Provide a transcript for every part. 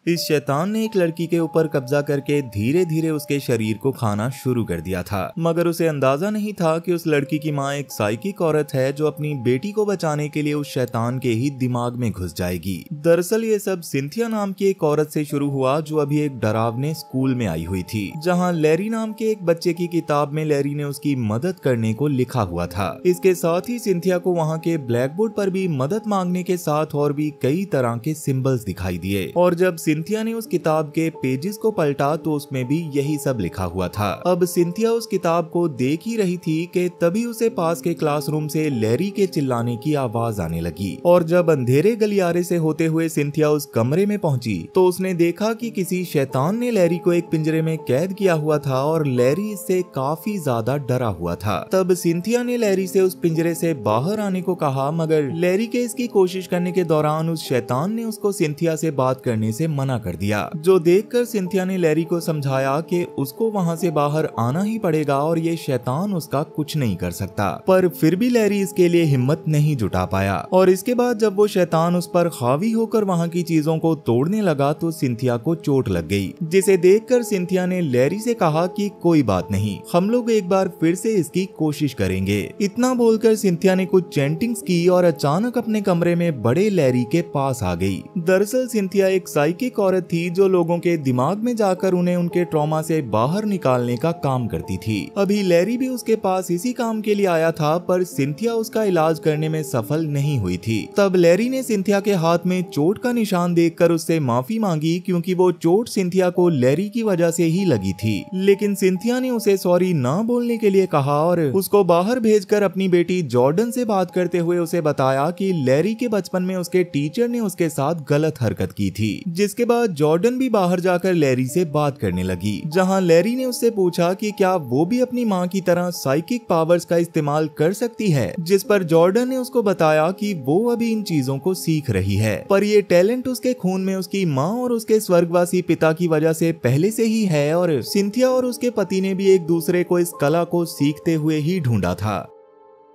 इस शैतान ने एक लड़की के ऊपर कब्जा करके धीरे धीरे उसके शरीर को खाना शुरू कर दिया था, मगर उसे अंदाजा नहीं था कि उस लड़की की माँ एक साइकिक औरत है जो अपनी बेटी को बचाने के लिए उस शैतान के ही दिमाग में घुस जाएगी। दरअसल ये सब सिंथिया नाम की एक औरत से शुरू हुआ जो अभी एक डरावने स्कूल में आई हुई थी, जहाँ लैरी नाम के एक बच्चे की किताब में लैरी ने उसकी मदद करने को लिखा हुआ था। इसके साथ ही सिंथिया को वहाँ के ब्लैक बोर्ड पर भी मदद मांगने के साथ और भी कई तरह के सिंबल्स दिखाई दिए, और जब सिंथिया ने उस किताब के पेजेस को पलटा तो उसमें भी यही सब लिखा हुआ था। अब सिंथिया उस किताब को देख ही रही थी कि तभी उसे पास के क्लासरूम से लैरी के चिल्लाने की आवाज आने लगी, और जब अंधेरे गलियारे से होते हुए सिंथिया उस कमरे में पहुंची तो उसने देखा कि किसी शैतान ने लैरी को एक पिंजरे में कैद किया हुआ था और लैरी इससे काफी ज्यादा डरा हुआ था। तब सिंथिया ने लैरी से उस पिंजरे से बाहर आने को कहा, मगर लैरी के इसकी कोशिश करने के दौरान उस शैतान ने उसको सिंथिया से बात करने से मना कर दिया, जो देखकर सिंथिया ने लैरी को समझाया कि उसको वहाँ से बाहर आना ही पड़ेगा और ये शैतान उसका कुछ नहीं कर सकता। पर फिर भी लैरी इसके लिए हिम्मत नहीं जुटा पाया, और इसके बाद जब वो शैतान उस पर हावी होकर वहाँ की चीजों को तोड़ने लगा तो सिंथिया को चोट लग गई, जिसे देखकर सिंथिया ने लैरी से कहा कि कोई बात नहीं, हम लोग एक बार फिर से इसकी कोशिश करेंगे। इतना बोलकर सिंथिया ने कुछ चैंटिंग्स की और अचानक अपने कमरे में बड़े लैरी के पास आ गई। दरअसल सिंथिया एक साइकिक औरत थी जो लोगों के दिमाग में जाकर उन्हें उनके ट्रॉमा से बाहर निकालने का काम करती थी। अभी लैरी भी उसके पास इसी काम के लिए आया था, पर सिंथिया उसका इलाज करने में सफल नहीं हुई थी। तब लैरी ने सिंथिया के हाथ में चोट का निशान देखकर उससे माफी मांगी, क्योंकि वो चोट सिंथिया को लैरी की वजह से ही लगी थी। लेकिन सिंथिया ने उसे सॉरी ना बोलने के लिए कहा और उसको बाहर भेजकर अपनी बेटी जॉर्डन से बात करते हुए उसे बताया कि लैरी के बचपन में उसके टीचर ने उसके साथ गलत हरकत की थी। जिसके बाद जॉर्डन भी बाहर जाकर लैरी से बात करने लगी, जहां लैरी ने उससे पूछा कि क्या वो भी अपनी मां की तरह साइकिक पावर्स का इस्तेमाल कर सकती है, जिस पर जॉर्डन ने उसको बताया कि वो अभी इन चीजों को सीख रही है, पर ये टैलेंट उसके खून में उसकी मां और उसके स्वर्गवासी पिता की वजह से पहले से ही है, और सिंथिया और उसके पति ने भी एक दूसरे को इस कला को सीखते हुए ही ढूंढा था।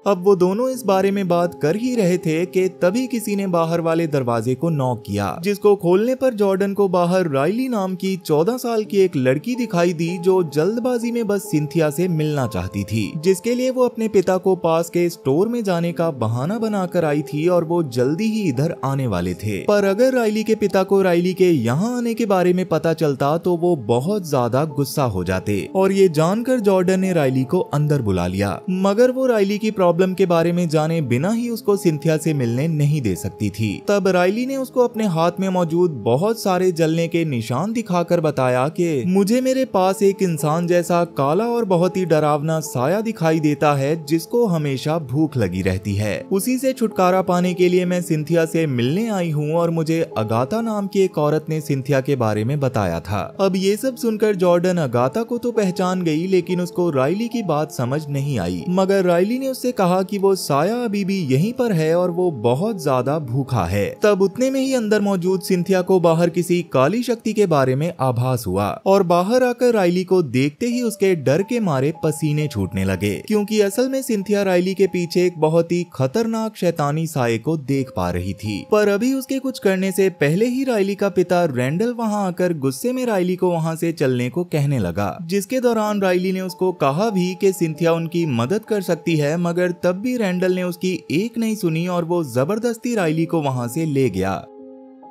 अब वो दोनों इस बारे में बात कर ही रहे थे कि तभी किसी ने बाहर वाले दरवाजे को नॉक किया, जिसको खोलने पर जॉर्डन को बाहर राइली नाम की 14 साल की एक लड़की दिखाई दी जो जल्दबाजी में बस सिंथिया से मिलना चाहती थी, जिसके लिए वो अपने पिता को पास के स्टोर में जाने का बहाना बनाकर आई थी और वो जल्दी ही इधर आने वाले थे। पर अगर राइली के पिता को राइली के यहाँ आने के बारे में पता चलता तो वो बहुत ज्यादा गुस्सा हो जाते, और ये जानकर जॉर्डन ने राइली को अंदर बुला लिया, मगर वो राइली की प्रॉब्लम के बारे में जाने बिना ही उसको सिंथिया से मिलने नहीं दे सकती थी। तब राइली ने उसको अपने हाथ में मौजूद बहुत सारे जलने के निशान दिखाकर बताया कि मुझे मेरे पास एक इंसान जैसा काला और बहुत ही डरावना साया दिखाई देता है जिसको हमेशा भूख लगी रहती है। उसी से छुटकारा पाने के लिए मैं सिंथिया से मिलने आई हूँ, और मुझे अगाथा नाम की एक औरत ने सिंथिया के बारे में बताया था। अब ये सब सुनकर जॉर्डन अगाथा को तो पहचान गई, लेकिन उसको राइली की बात समझ नहीं आई, मगर राइली ने उससे कहा कि वो साया अभी भी यहीं पर है और वो बहुत ज्यादा भूखा है। तब उतने में ही अंदर मौजूद सिंथिया को बाहर किसी काली शक्ति के बारे में आभास हुआ, और बाहर आकर राइली को देखते ही उसके डर के मारे पसीने छूटने लगे, क्योंकि असल में सिंथिया राइली के पीछे एक बहुत ही खतरनाक शैतानी साये को देख पा रही थी। पर अभी उसके कुछ करने से पहले ही राइली का पिता रैंडल वहां आकर गुस्से में राइली को वहां से चलने को कहने लगा, जिसके दौरान राइली ने उसको कहा भी कि सिंथिया उनकी मदद कर सकती है, मगर तब भी रैंडल ने उसकी एक नहीं सुनी और वो जबरदस्ती राइली को वहां से ले गया।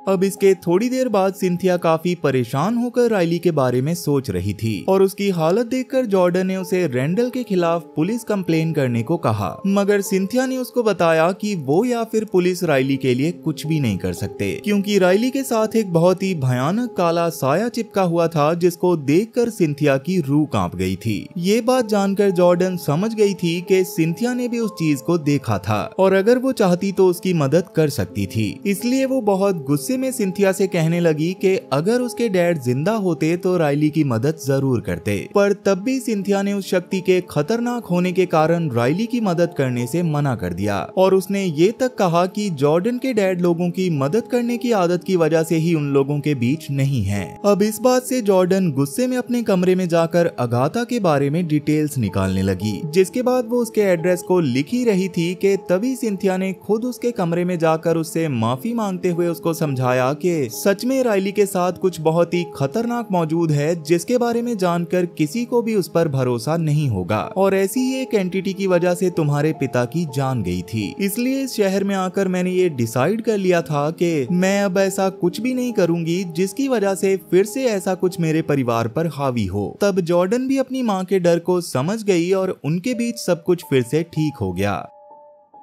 अब इसके थोड़ी देर बाद सिंथिया काफी परेशान होकर राइली के बारे में सोच रही थी, और उसकी हालत देखकर जॉर्डन ने उसे रैंडल के खिलाफ पुलिस कंप्लेन करने को कहा, मगर सिंथिया ने उसको बताया कि वो या फिर पुलिस राइली के लिए कुछ भी नहीं कर सकते, क्योंकि राइली के साथ एक बहुत ही भयानक काला साया चिपका हुआ था, जिसको देखकर सिंथिया की रूह कांप गई थी। ये बात जानकर जॉर्डन समझ गई थी कि सिंथिया ने भी उस चीज को देखा था, और अगर वो चाहती तो उसकी मदद कर सकती थी। इसलिए वो बहुत गुस्से में सिंथिया से कहने लगी कि अगर उसके डैड जिंदा होते तो राइली की मदद जरूर करते, पर तब भी सिंथिया ने उस शक्ति के खतरनाक होने के कारण राइली की मदद करने से मना कर दिया, और उसने ये तक कहा कि जॉर्डन के डैड लोगों की मदद करने की आदत की वजह से ही उन लोगों के बीच नहीं है। अब इस बात से जॉर्डन गुस्से में अपने कमरे में जाकर अगाथा के बारे में डिटेल्स निकालने लगी, जिसके बाद वो उसके एड्रेस को लिख ही रही थी कि तभी सिंथिया ने खुद उसके कमरे में जाकर उससे माफी मांगते हुए उसको समझा समझाया कि सच में राइली के साथ कुछ बहुत ही खतरनाक मौजूद है, जिसके बारे में जानकर किसी को भी उस पर भरोसा नहीं होगा, और ऐसी ही एक एंटिटी की वजह से तुम्हारे पिता की जान गई थी। इसलिए इस शहर में आकर मैंने ये डिसाइड कर लिया था कि मैं अब ऐसा कुछ भी नहीं करूंगी जिसकी वजह से फिर से ऐसा कुछ मेरे परिवार पर हावी हो। तब जॉर्डन भी अपनी माँ के डर को समझ गई और उनके बीच सब कुछ फिर से ठीक हो गया।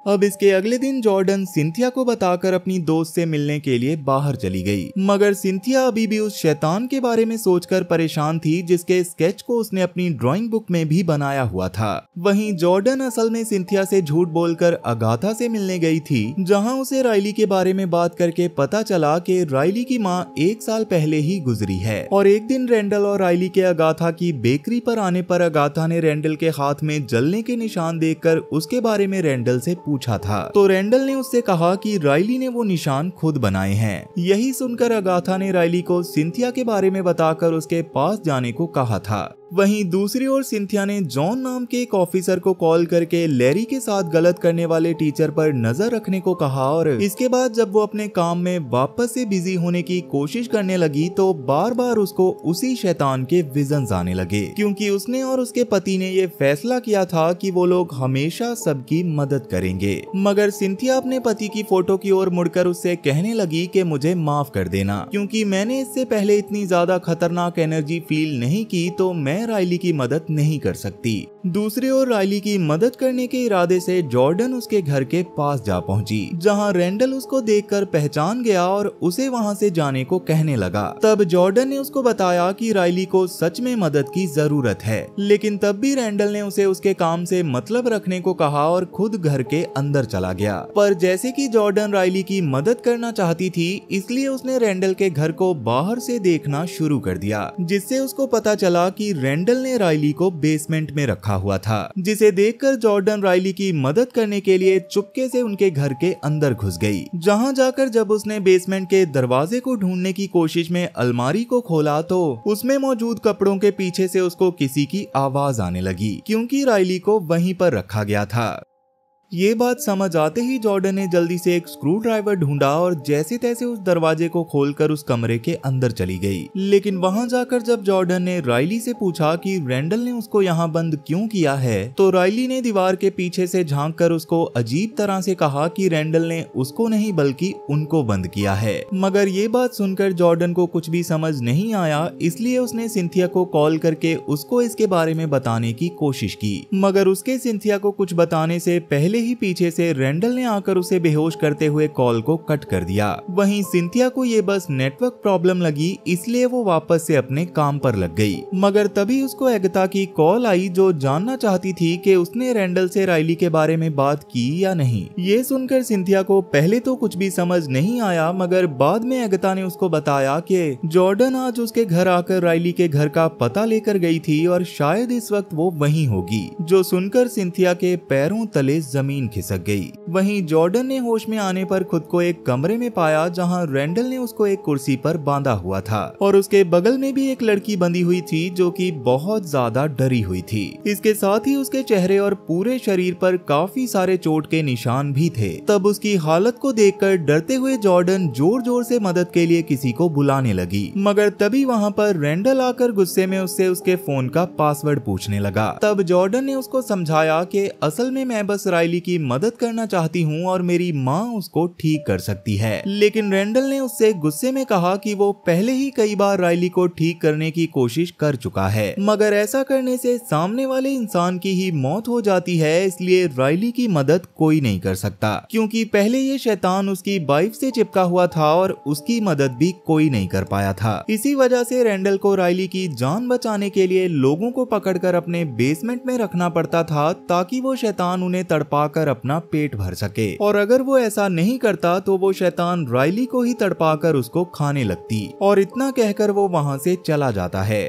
अब इसके अगले दिन जॉर्डन सिंथिया को बताकर अपनी दोस्त से मिलने के लिए बाहर चली गई, मगर सिंथिया अभी भी उस शैतान के बारे में सोचकर परेशान थी जिसके स्केच को उसने अपनी ड्राइंग बुक में भी बनाया हुआ था। वहीं जॉर्डन असल में सिंथिया से झूठ बोलकर अगाथा से मिलने गई थी, जहां उसे राइली के बारे में बात करके पता चला कि राइली की माँ 1 साल पहले ही गुजरी है। और एक दिन रेंडल और राइली के अगाथा की बेकरी पर आने पर अगाथा ने रेंडल के हाथ में जलने के निशान देखकर उसके बारे में रेंडल से पूछा था, तो रेंडल ने उससे कहा कि राइली ने वो निशान खुद बनाए हैं। यही सुनकर अगाथा ने राइली को सिंथिया के बारे में बताकर उसके पास जाने को कहा था। वहीं दूसरी ओर सिंथिया ने जॉन नाम के एक ऑफिसर को कॉल करके लैरी के साथ गलत करने वाले टीचर पर नजर रखने को कहा, और इसके बाद जब वो अपने काम में वापस से बिजी होने की कोशिश करने लगी तो बार बार उसको उसी शैतान के विजन्स आने लगे, क्योंकि उसने और उसके पति ने ये फैसला किया था कि वो लोग हमेशा सबकी मदद करेंगे। मगर सिंथिया अपने पति की फोटो की ओर मुड़कर उससे कहने लगी कि मुझे माफ कर देना, क्योंकि मैंने इससे पहले इतनी ज्यादा खतरनाक एनर्जी फील नहीं की, तो मैं राइली की मदद नहीं कर सकती। दूसरी ओर राइली की मदद करने के इरादे से जॉर्डन उसके घर के पास जा पहुंची, जहां रेंडल उसको देखकर पहचान गया और उसे वहां से जाने को कहने लगा। तब जॉर्डन ने उसको बताया कि राइली को सच में मदद की जरूरत है, लेकिन तब भी रेंडल ने उसे उसके काम से मतलब रखने को कहा और खुद घर के अंदर चला गया। पर जैसे कि जॉर्डन राइली की मदद करना चाहती थी, इसलिए उसने रेंडल के घर को बाहर से देखना शुरू कर दिया, जिससे उसको पता चला कि रेंडल ने राइली को बेसमेंट में रखा हुआ था, जिसे देखकर जॉर्डन राइली की मदद करने के लिए चुपके से उनके घर के अंदर घुस गई। जहां जाकर जब उसने बेसमेंट के दरवाजे को ढूंढने की कोशिश में अलमारी को खोला तो उसमें मौजूद कपड़ों के पीछे से उसको किसी की आवाज आने लगी, क्योंकि राइली को वहीं पर रखा गया था। ये बात समझ आते ही जॉर्डन ने जल्दी से एक स्क्रू ड्राइवर ढूंढा और जैसे तैसे उस दरवाजे को खोलकर उस कमरे के अंदर चली गई। लेकिन वहां जाकर जब जॉर्डन ने राइली से पूछा कि रेंडल ने उसको यहाँ बंद क्यों किया है, तो राइली ने दीवार के पीछे से झांककर उसको अजीब तरह से कहा कि रेंडल ने उसको नहीं बल्कि उनको बंद किया है। मगर ये बात सुनकर जॉर्डन को कुछ भी समझ नहीं आया, इसलिए उसने सिंथिया को कॉल करके उसको इसके बारे में बताने की कोशिश की, मगर उसके सिंथिया को कुछ बताने से पहले ही पीछे से रेंडल ने आकर उसे बेहोश करते हुए कॉल को कट कर दिया। वहीं सिंथिया को ये बस नेटवर्क प्रॉब्लम लगी, इसलिए वो वापस से अपने काम पर लग गई। मगर तभी उसको अगाथा की कॉल आई, जो जानना चाहती थी कि उसने रेंडल से राइली के बारे में बात की या नहीं। ये सुनकर सिंथिया को पहले तो कुछ भी समझ नहीं आया, मगर बाद में अगाथा ने उसको बताया कि जॉर्डन आज उसके घर आकर राइली के घर का पता लेकर गई थी और शायद इस वक्त वो वहीं होगी। जो सुनकर सिंथिया के पैरों तले जमीन खिसक गई। वहीं जॉर्डन ने होश में आने पर खुद को एक कमरे में पाया, जहां रेंडल ने उसको एक कुर्सी पर बांधा हुआ था और उसके बगल में भी एक लड़की बंधी हुई थी जो कि बहुत ज्यादा डरी हुई थी। इसके साथ ही उसके चेहरे और पूरे शरीर पर काफी सारे चोट के निशान भी थे। तब उसकी हालत को देखकर डरते हुए जॉर्डन जोर जोर से मदद के लिए किसी को बुलाने लगी, मगर तभी वहां पर रेंडल आकर गुस्से में उससे उसके फोन का पासवर्ड पूछने लगा। तब जॉर्डन ने उसको समझाया कि असल में मैं बस राइली की मदद करना चाहती हूँ और मेरी माँ उसको ठीक कर सकती है। लेकिन रेंडल ने उससे गुस्से में कहा कि वो पहले ही कई बार राइली को ठीक करने की कोशिश कर चुका है, मगर ऐसा करने से सामने वाले इंसान की ही मौत हो जाती है, इसलिए राइली की मदद कोई नहीं कर सकता, क्योंकि पहले ये शैतान उसकी वाइफ से चिपका हुआ था और उसकी मदद भी कोई नहीं कर पाया था। इसी वजह से रेंडल को राइली की जान बचाने के लिए लोगों को पकड़कर अपने बेसमेंट में रखना पड़ता था, ताकि वो शैतान उन्हें तड़पाकर अपना पेट भर सके, और अगर वो ऐसा नहीं करता तो वो शैतान राइली को ही तड़पाकर उसको खाने लगती, और इतना कहकर वो वहां से चला जाता है।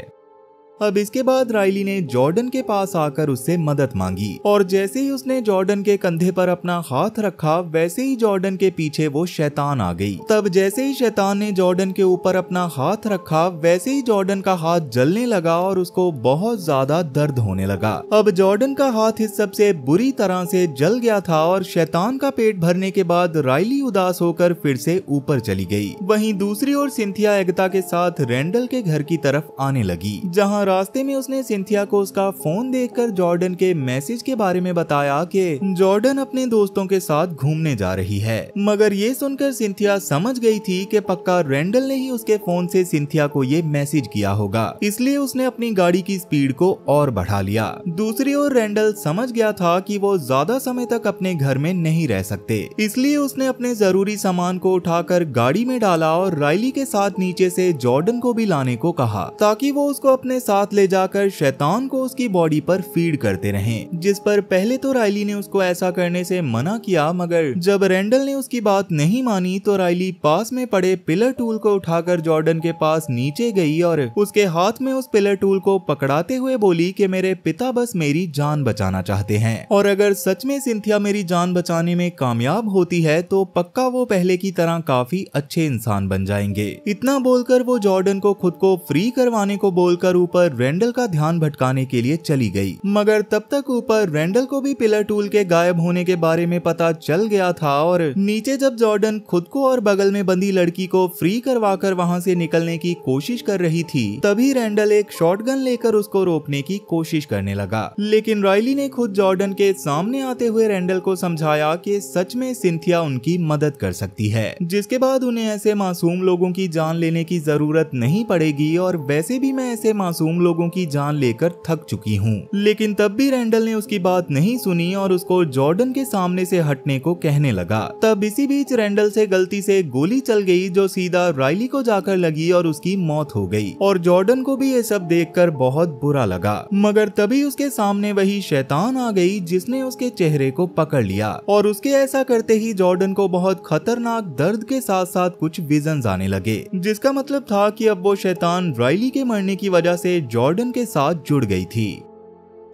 अब इसके बाद राइली ने जॉर्डन के पास आकर उससे मदद मांगी और जैसे ही उसने जॉर्डन के कंधे पर अपना हाथ रखा वैसे ही जॉर्डन के पीछे वो शैतान आ गई। तब जैसे ही शैतान ने जॉर्डन के ऊपर अपना हाथ रखा वैसे ही जॉर्डन का हाथ जलने लगा और उसको बहुत ज्यादा दर्द होने लगा। अब जॉर्डन का हाथ इस सबसे बुरी तरह से जल गया था और शैतान का पेट भरने के बाद राइली उदास होकर फिर से ऊपर चली गई। वहीं दूसरी ओर सिंथिया एगता के साथ रेंडल के घर की तरफ आने लगी, जहां रास्ते में उसने सिंथिया को उसका फोन देखकर जॉर्डन के मैसेज के बारे में बताया कि जॉर्डन अपने दोस्तों के साथ घूमने जा रही है। मगर ये सुनकर सिंथिया समझ गई थी कि पक्का रेंडल ने ही उसके फोन से सिंथिया को ये मैसेज किया होगा, इसलिए उसने अपनी गाड़ी की स्पीड को और बढ़ा लिया। दूसरी ओर रेंडल समझ गया था कि वो ज्यादा समय तक अपने घर में नहीं रह सकते, इसलिए उसने अपने जरूरी सामान को उठाकर गाड़ी में डाला और राइली के साथ नीचे से जॉर्डन को भी लाने को कहा ताकि वो उसको अपने साथ ले जाकर शैतान को उसकी बॉडी पर फीड करते रहें। जिस पर पहले तो राइली ने उसको ऐसा करने से मना किया, मगर जब रेंडल ने उसकी बात नहीं मानी तो राइली पास में पड़े पिलर टूल को उठाकर जॉर्डन के पास नीचे गई और उसके हाथ में उस पिलर टूल को पकड़ाते हुए बोली कि मेरे पिता बस मेरी जान बचाना चाहते हैं और अगर सच में सिंथिया मेरी जान बचाने में कामयाब होती है तो पक्का वो पहले की तरह काफी अच्छे इंसान बन जाएंगे। इतना बोलकर वो जॉर्डन को खुद को फ्री करवाने को बोलकर ऊपर रेंडल का ध्यान भटकाने के लिए चली गई। मगर तब तक ऊपर रेंडल को भी पिलर टूल के गायब होने के बारे में पता चल गया था और नीचे जब जॉर्डन खुद को और बगल में बंदी लड़की को फ्री करवाकर वहां से निकलने की कोशिश कर रही थी, तभी रेंडल एक शॉटगन लेकर उसको रोकने की कोशिश करने लगा। लेकिन राइली ने खुद जॉर्डन के सामने आते हुए रेंडल को समझाया कि सच में सिंथिया उनकी मदद कर सकती है, जिसके बाद उन्हें ऐसे मासूम लोगों की जान लेने की जरूरत नहीं पड़ेगी और वैसे भी मैं ऐसे मासूम लोगों की जान लेकर थक चुकी हूँ। लेकिन तब भी रेंडल ने उसकी बात नहीं सुनी और उसको जॉर्डन के सामने से हटने को कहने लगा। तब इसी बीच रेंडल से गलती से गोली चल गई जो सीधा राइली को जाकर लगी और उसकी मौत हो गई और जॉर्डन को भी ये सब देखकर बहुत बुरा लगा। मगर तभी उसके सामने वही शैतान आ गई जिसने उसके चेहरे को पकड़ लिया और उसके ऐसा करते ही जॉर्डन को बहुत खतरनाक दर्द के साथ साथ कुछ विजन्स आने लगे, जिसका मतलब था कि अब वो शैतान राइली के मरने की वजह से जॉर्डन के साथ जुड़ गई थी।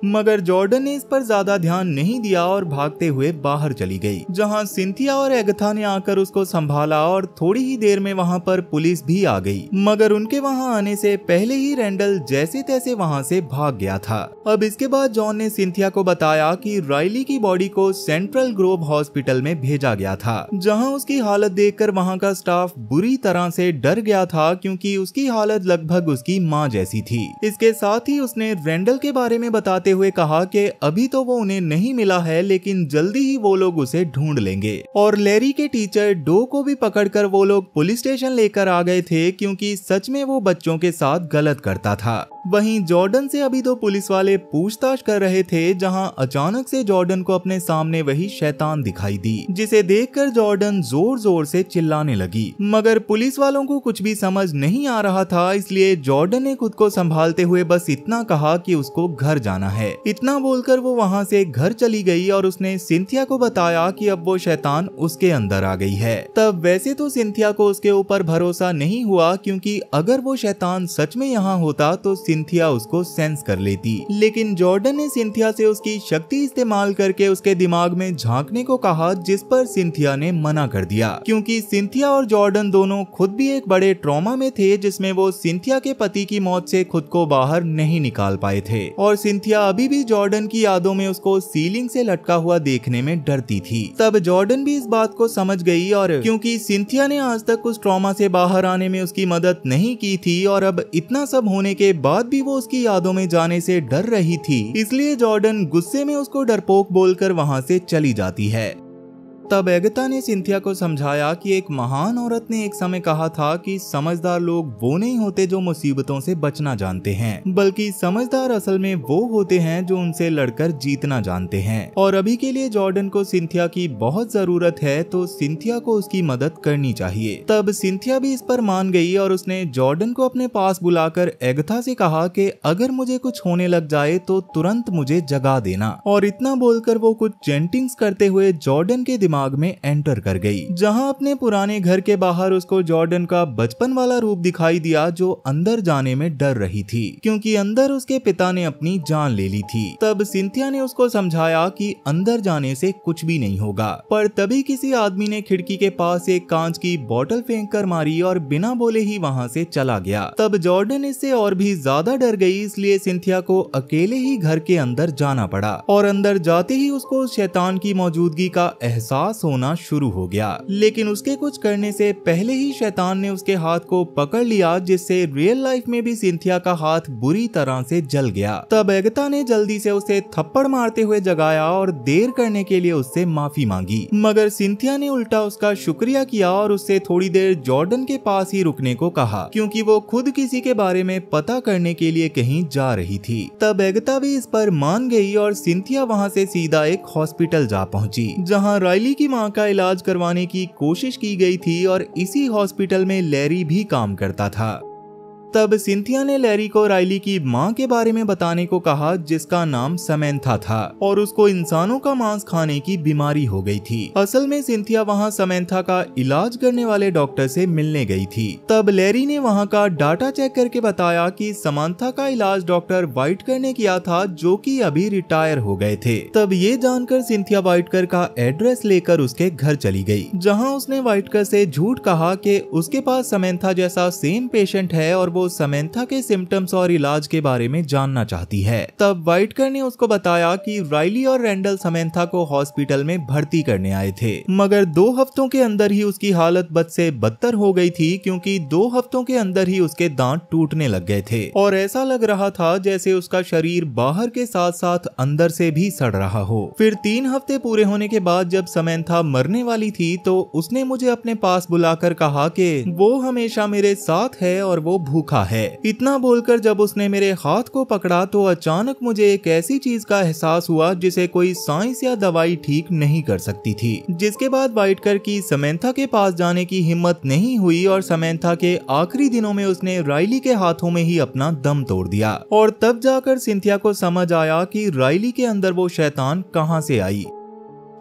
मगर जॉर्डन ने इस पर ज्यादा ध्यान नहीं दिया और भागते हुए बाहर चली गई, जहां सिंथिया और एगथा ने आकर उसको संभाला और थोड़ी ही देर में वहां पर पुलिस भी आ गई। मगर उनके वहां आने से पहले ही रेंडल जैसे तैसे वहां से भाग गया था। अब इसके बाद जॉन ने सिंथिया को बताया कि राइली की बॉडी को सेंट्रल ग्रोव हॉस्पिटल में भेजा गया था, जहां उसकी हालत देखकर वहां का स्टाफ बुरी तरह से डर गया था क्योंकि उसकी हालत लगभग उसकी माँ जैसी थी। इसके साथ ही उसने रेंडल के बारे में बताते हुए कहा कि अभी तो वो उन्हें नहीं मिला है लेकिन जल्दी ही वो लोग उसे ढूंढ लेंगे और लैरी के टीचर डो को भी पकड़कर वो लोग पुलिस स्टेशन लेकर आ गए थे क्योंकि सच में वो बच्चों के साथ गलत करता था। वहीं जॉर्डन से अभी तो पुलिस वाले पूछताछ कर रहे थे, जहां अचानक से जॉर्डन को अपने सामने वही शैतान दिखाई दी, जिसे देखकर जॉर्डन जोर जोर से चिल्लाने लगी। मगर पुलिस वालों को कुछ भी समझ नहीं आ रहा था, इसलिए जॉर्डन ने खुद को संभालते हुए बस इतना कहा कि उसको घर जाना है। इतना बोलकर वो वहां से घर चली गई और उसने सिंथिया को बताया कि अब वो शैतान उसके अंदर आ गई है। तब वैसे तो सिंथिया को उसके ऊपर भरोसा नहीं हुआ क्योंकि अगर वो शैतान सच में यहाँ होता तो सिंथिया उसको सेंस कर लेती, लेकिन जॉर्डन ने सिंथिया से उसकी शक्ति इस्तेमाल करके उसके दिमाग में झांकने को कहा, जिस पर सिंथिया ने मना कर दिया क्योंकि सिंथिया और जॉर्डन दोनों खुद भी एक बड़े ट्रॉमा में थे जिसमें वो सिंथिया के पति की मौत से खुद को बाहर नहीं निकाल पाए थे और सिंथिया अभी भी जॉर्डन की यादों में उसको सीलिंग से लटका हुआ देखने में डरती थी। तब जॉर्डन भी इस बात को समझ गई और क्योंकि सिंथिया ने आज तक उस ट्रॉमा से बाहर आने में उसकी मदद नहीं की थी और अब इतना सब होने के बाद भी वो उसकी यादों में जाने से डर रही थी, इसलिए जॉर्डन गुस्से में उसको डरपोक बोलकर वहां से चली जाती है। तब एगता ने सिंथिया को समझाया कि एक महान औरत ने एक समय कहा था कि समझदार लोग वो नहीं होते जो मुसीबतों से बचना जानते हैं, बल्कि समझदार असल में वो होते हैं जो उनसे लड़कर जीतना जानते हैं। और अभी के लिए जॉर्डन को सिंथिया की बहुत जरूरत है, तो सिंथिया को उसकी मदद करनी चाहिए। तब सिंथिया भी इस पर मान गई और उसने जॉर्डन को अपने पास बुलाकर एगथा से कहा कि अगर मुझे कुछ होने लग जाए तो तुरंत मुझे जगा देना। और इतना बोलकर वो कुछ चैंटिंग्स करते हुए जॉर्डन के दिमाग में एंटर कर गई, जहां अपने पुराने घर के बाहर उसको जॉर्डन का बचपन वाला रूप दिखाई दिया, जो अंदर जाने में डर रही थी क्योंकि अंदर उसके पिता ने अपनी जान ले ली थी। तब सिंथिया ने उसको समझाया कि अंदर जाने से कुछ भी नहीं होगा, पर तभी किसी आदमी ने खिड़की के पास एक कांच की बोतल फेंक कर मारी और बिना बोले ही वहां से चला गया। तब जॉर्डन इससे और भी ज्यादा डर गई, इसलिए सिंथिया को अकेले ही घर के अंदर जाना पड़ा और अंदर जाते ही उसको शैतान की मौजूदगी का एहसास होना शुरू हो गया। लेकिन उसके कुछ करने से पहले ही शैतान ने उसके हाथ को पकड़ लिया, जिससे रियल लाइफ में भी सिंथिया का हाथ बुरी तरह से जल गया। तब एगता ने जल्दी से उसे थप्पड़ मारते हुए जगाया और देर करने के लिए उससे माफी मांगी, मगर सिंथिया ने उल्टा उसका शुक्रिया किया और उससे थोड़ी देर जॉर्डन के पास ही रुकने को कहा, क्योंकि वो खुद किसी के बारे में पता करने के लिए कहीं जा रही थी। तब एगता भी इस पर मान गई और सिंथिया वहां से सीधा एक हॉस्पिटल जा पहुंची, जहां राइली की मां का इलाज करवाने की कोशिश की गई थी और इसी हॉस्पिटल में लैरी भी काम करता था। तब सिंथिया ने लैरी को राइली की मां के बारे में बताने को कहा, जिसका नाम समैंथा था और उसको इंसानों का मांस खाने की बीमारी हो गई थी। असल में सिंथिया वहां समैंथा का इलाज करने वाले डॉक्टर से मिलने गई थी। तब लैरी ने वहां का डाटा चेक करके बताया कि समैंथा का इलाज डॉक्टर वाइटकर ने किया था, जो कि अभी रिटायर हो गए थे। तब ये जानकर सिंथिया वाइटकर का एड्रेस लेकर उसके घर चली गई, जहाँ उसने वाइटकर से झूठ कहा कि उसके पास समैंथा जैसा सेम पेशेंट है और वो समैंथा के सिम्टम्स और इलाज के बारे में जानना चाहती है। तब वाइटकर ने उसको बताया कि राइली और रैंडल समैंथा को हॉस्पिटल में भर्ती करने आए थे, मगर 2 हफ्तों के अंदर ही उसकी हालत बद से बदतर हो गई थी, क्योंकि 2 हफ्तों के अंदर ही उसके दांत टूटने लग गए थे और ऐसा लग रहा था जैसे उसका शरीर बाहर के साथ साथ अंदर से भी सड़ रहा हो। फिर 3 हफ्ते पूरे होने के बाद जब समैंथा मरने वाली थी, तो उसने मुझे अपने पास बुलाकर कहा कि वो हमेशा मेरे साथ है और वो भूखा है। इतना बोलकर जब उसने मेरे हाथ को पकड़ा, तो अचानक मुझे एक ऐसी चीज का एहसास हुआ जिसे कोई साइंस या दवाई ठीक नहीं कर सकती थी। जिसके बाद वाइटकर की समैंथा के पास जाने की हिम्मत नहीं हुई और समैंथा के आखिरी दिनों में उसने राइली के हाथों में ही अपना दम तोड़ दिया। और तब जाकर सिंथिया को समझ आया कि राइली के अंदर वो शैतान कहां से आई।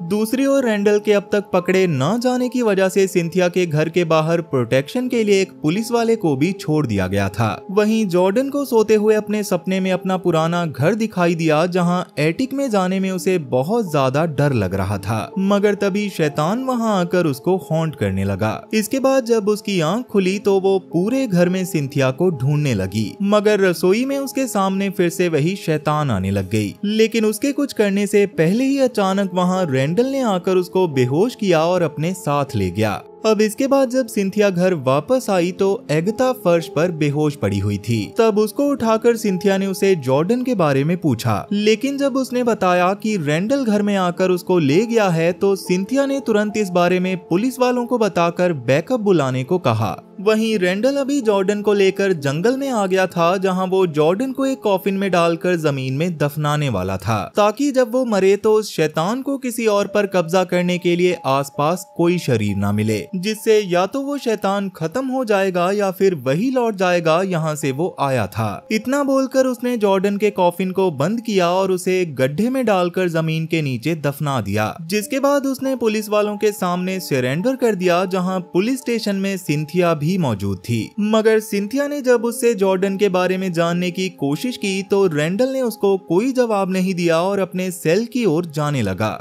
दूसरी ओर रैंडल के अब तक पकड़े न जाने की वजह से सिंथिया के घर के बाहर प्रोटेक्शन के लिए एक पुलिस वाले को भी छोड़ दिया गया था। वहीं जॉर्डन को सोते हुए अपने सपने में अपना पुराना घर दिखाई दिया, जहां एटिक में जाने में उसे बहुत ज्यादा डर लग रहा था, मगर तभी शैतान वहां आकर उसको हॉन्ट करने लगा। इसके बाद जब उसकी आंख खुली तो वो पूरे घर में सिंथिया को ढूंढने लगी, मगर रसोई में उसके सामने फिर से वही शैतान आने लग गई। लेकिन उसके कुछ करने से पहले ही अचानक वहां रैंडल ने आकर उसको बेहोश किया और अपने साथ ले गया। अब इसके बाद जब सिंथिया घर वापस आई तो एगता फर्श पर बेहोश पड़ी हुई थी। तब उसको उठाकर सिंथिया ने उसे जॉर्डन के बारे में पूछा, लेकिन जब उसने बताया कि रैंडल घर में आकर उसको ले गया है, तो सिंथिया ने तुरंत इस बारे में पुलिस वालों को बताकर बैकअप बुलाने को कहा। वहीं रैंडल अभी जॉर्डन को लेकर जंगल में आ गया था, जहां वो जॉर्डन को एक कॉफिन में डालकर जमीन में दफनाने वाला था, ताकि जब वो मरे तो उस शैतान को किसी और पर कब्जा करने के लिए आसपास कोई शरीर ना मिले, जिससे या तो वो शैतान खत्म हो जाएगा या फिर वही लौट जाएगा यहाँ से वो आया था। इतना बोलकर उसने जॉर्डन के कॉफिन को बंद किया और उसे एक गड्ढे में डालकर जमीन के नीचे दफना दिया, जिसके बाद उसने पुलिस वालों के सामने सरेंडर कर दिया, जहाँ पुलिस स्टेशन में सिंथिया भी मौजूद थी। मगर सिंथिया ने जब उससे जॉर्डन के बारे में जानने की कोशिश की तो रैंडल ने उसको कोई जवाब नहीं दिया और अपने सेल की ओर जाने लगा।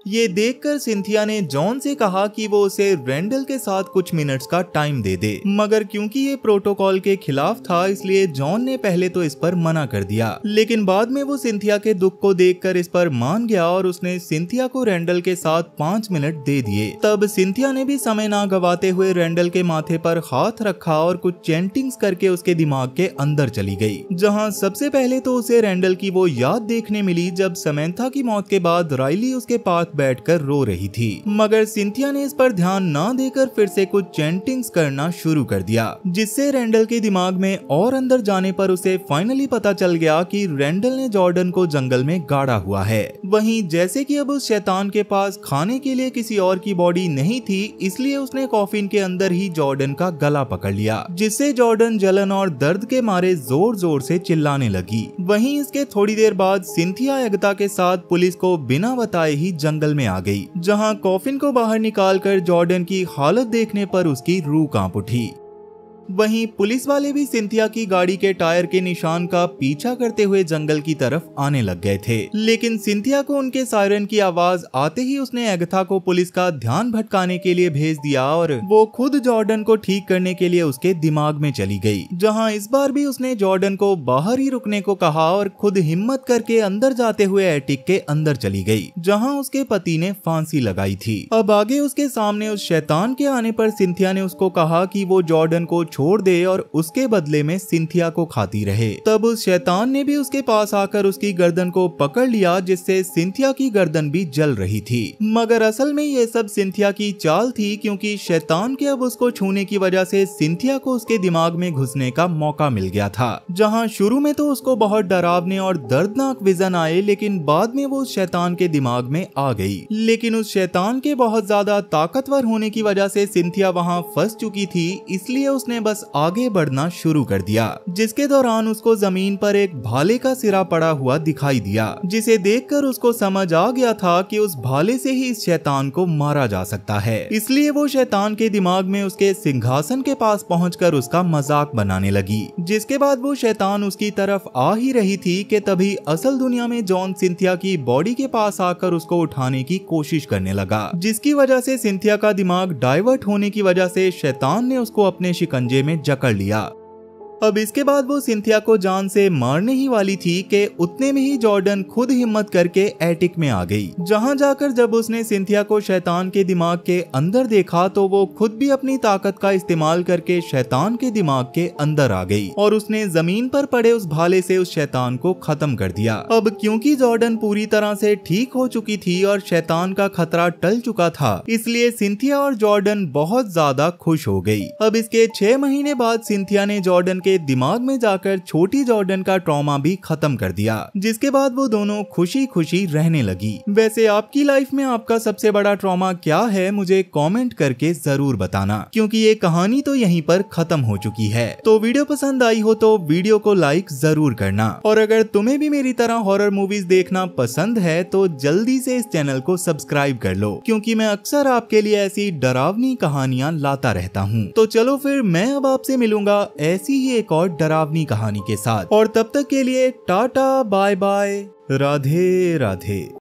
ये देखकर सिंथिया ने जॉन से कहा कि वो उसे रैंडल के साथ कुछ मिनट्स का टाइम दे दे, मगर क्योंकि ये प्रोटोकॉल के खिलाफ था इसलिए जॉन ने पहले तो इस पर मना कर दिया, लेकिन बाद में वो सिंथिया के दुख को देखकर इस पर मान गया और उसने सिंथिया को रैंडल के साथ 5 मिनट दे दिए। तब सिंथिया ने भी समय ना गवाते हुए रैंडल के माथे पर हाथ रखा और कुछ चैंटिंग्स करके उसके दिमाग के अंदर चली गई, जहाँ सबसे पहले तो उसे रैंडल की वो याद देखने मिली जब समैंथा की मौत के बाद राइली उसके पास बैठकर रो रही थी, मगर सिंथिया ने इस पर ध्यान ना देकर फिर से कुछ चैंटिंग्स करना शुरू कर दिया, जिससे रैंडल के दिमाग में और अंदर जाने पर उसे फाइनली पता चल गया कि रैंडल ने जॉर्डन को जंगल में गाड़ा हुआ है। वहीं जैसे कि अब उस शैतान के पास खाने के लिए किसी और की बॉडी नहीं थी, इसलिए उसने कॉफिन के अंदर ही जॉर्डन का गला पकड़ लिया, जिससे जॉर्डन जलन और दर्द के मारे जोर जोर से चिल्लाने लगी। वहीं इसके थोड़ी देर बाद सिंथिया एगता के साथ पुलिस को बिना बताए ही जंगल जंगल में आ गई, जहां कॉफिन को बाहर निकालकर जॉर्डन की हालत देखने पर उसकी रूह कांप उठी। वहीं पुलिस वाले भी सिंथिया की गाड़ी के टायर के निशान का पीछा करते हुए जंगल की तरफ आने लग गए थे, लेकिन सिंथिया को उनके सायरन की आवाज आते ही उसने एगथा को पुलिस का ध्यान भटकाने के लिए भेज दिया और वो खुद जॉर्डन को ठीक करने के लिए उसके दिमाग में चली गई, जहां इस बार भी उसने जॉर्डन को बाहर ही रुकने को कहा और खुद हिम्मत करके अंदर जाते हुए एटिक के अंदर चली गई, जहां उसके पति ने फांसी लगाई थी। अब आगे उसके सामने उस शैतान के आने पर सिंथिया ने उसको कहा कि वो जॉर्डन को छोड़ दे और उसके बदले में सिंथिया को खाती रहे। तब उस शैतान ने भी उसके पास आकर उसकी गर्दन को पकड़ लिया, जिससे सिंथिया की गर्दन भी जल रही थी। मगर असल में ये सब सिंथिया की चाल थी, क्योंकि शैतान के अब उसको छूने की वजह से सिंथिया को उसके दिमाग में घुसने का मौका मिल गया था। जहां शुरू में तो उसको बहुत डरावने और दर्दनाक विजन आए, लेकिन बाद में वो उस शैतान के दिमाग में आ गई। लेकिन उस शैतान के बहुत ज्यादा ताकतवर होने की वजह से सिंथिया वहां फंस चुकी थी, इसलिए उसने बस आगे बढ़ना शुरू कर दिया, जिसके दौरान उसको जमीन पर एक भाले का सिरा पड़ा हुआ दिखाई दिया, जिसे देखकर उसको समझ आ गया था कि उस भाले से ही इस शैतान को मारा जा सकता है। इसलिए वो शैतान के दिमाग में उसके सिंहासन के पास पहुंचकर उसका मजाक बनाने लगी। जिसके बाद वो शैतान उसकी तरफ आ ही रही थी कि तभी असल दुनिया में जॉन सिंथिया की बॉडी के पास आकर उसको उठाने की कोशिश करने लगा, जिसकी वजह से सिंथिया का दिमाग डाइवर्ट होने की वजह से शैतान ने उसको अपने शिकंजे में जकड़ लिया। अब इसके बाद वो सिंथिया को जान से मारने ही वाली थी कि उतने में ही जॉर्डन खुद हिम्मत करके एटिक में आ गई, जहां जाकर जब उसने सिंथिया को शैतान के दिमाग के अंदर देखा तो वो खुद भी अपनी ताकत का इस्तेमाल करके शैतान के दिमाग के अंदर आ गई और उसने जमीन पर पड़े उस भाले से उस शैतान को खत्म कर दिया। अब क्योंकि जॉर्डन पूरी तरह से ठीक हो चुकी थी और शैतान का खतरा टल चुका था, इसलिए सिंथिया और जॉर्डन बहुत ज्यादा खुश हो गई। अब इसके 6 महीने बाद सिंथिया ने जॉर्डन के दिमाग में जाकर छोटी जॉर्डन का ट्रॉमा भी खत्म कर दिया, जिसके बाद वो दोनों खुशी खुशी रहने लगी। वैसे आपकी लाइफ में आपका सबसे बड़ा ट्रॉमा क्या है, मुझे कमेंट करके जरूर बताना, क्योंकि ये कहानी तो यहीं पर खत्म हो चुकी है। तो वीडियो पसंद आई हो तो वीडियो को लाइक जरूर करना, और अगर तुम्हें भी मेरी तरह हॉरर मूवीज देखना पसंद है तो जल्दी से इस चैनल को सब्सक्राइब कर लो, क्योंकि मैं अक्सर आपके लिए ऐसी डरावनी कहानियां लाता रहता हूँ। तो चलो फिर मैं अब आपसे मिलूंगा ऐसी ही एक और डरावनी कहानी के साथ, और तब तक के लिए tata bye bye, Radhe Radhe.